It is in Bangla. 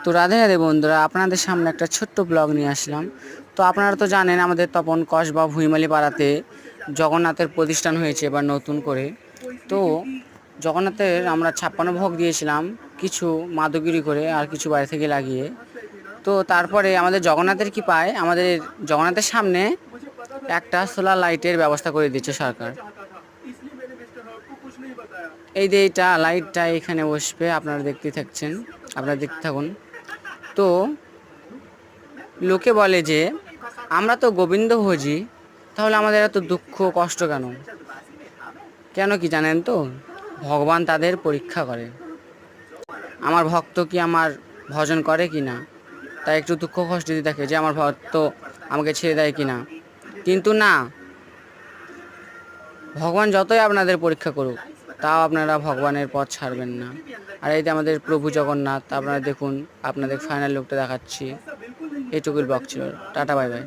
তো রাধে রাধে বন্ধুরা, আপনাদের সামনে একটা ছোট্ট ব্লগ নিয়ে আসলাম। তো আপনারা তো জানেন আমাদের তপন কসবা ভুইমালি পাড়াতে জগন্নাথের প্রতিষ্ঠান হয়েছে এবার নতুন করে। তো জগন্নাথের আমরা 56 ভোগ দিয়েছিলাম, কিছু মাদুগিরি করে আর কিছু বাইরে থেকে লাগিয়ে। তো তারপরে আমাদের জগন্নাথের কি পায়, আমাদের জগন্নাথের সামনে একটা সোলার লাইটের ব্যবস্থা করে দিচ্ছে সরকার। এই যে এইটা লাইটটা এখানে বসবে, আপনারা দেখতে থাকছেন, আপনারা দেখতে থাকুন। তো লোকে বলে যে আমরা তো গোবিন্দ ভোজি, তাহলে আমাদের এত দুঃখ কষ্ট কেন? কেন কি জানেন তো? ভগবান তাদের পরীক্ষা করে, আমার ভক্ত কি আমার ভজন করে কি না, তাই একটু দুঃখ কষ্ট দিতে থাকে যে আমার ভক্ত আমাকে ছেড়ে দেয় কি না। কিন্তু না, ভগবান যতই আপনাদের পরীক্ষা করুক, তাও আপনারা ভগবানের পথ ছাড়বেন না। আর এই যে আমাদের প্রভু জগন্নাথ, আপনারা দেখুন, আপনাদের ফাইনাল লুকটা দেখাচ্ছি। এইটুকুই ব্লগ ছিল। Tata, bye bye.